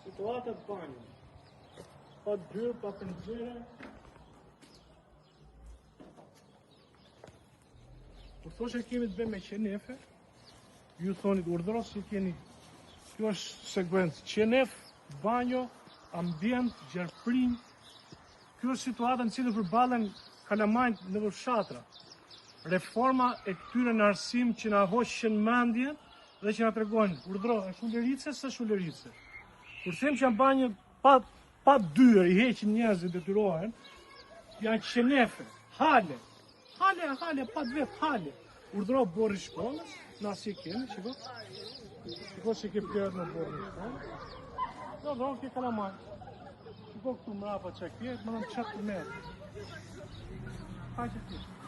Situatat banjë. Pa dyrë, pa pëngjere. Kur thoshe kemi të bëjmë me qenefe, ju thonit urdhëros që keni. Kjo është sekuencë. Qenef, banjo, ambient, gjerprim. Kjo është situata në cilë përballen kalamajt në fshatra. Reforma e këtyre në arsim që na hoqën mendjen dhe që na tregojnë urdhëro, është ulërice së shulërice. Kur them që janë banjë pa dyrë, i heqin njerëzit, detyrohen, janë qenefe, hale, pa vet hale. Urdhëro borri shkollës, na si kemi, shiko që ke pjerët në borri shkollës. Urdhëro ke kalamaj. Shiko këtu mrapa që kje, më në qatë të merë. Pa që kje.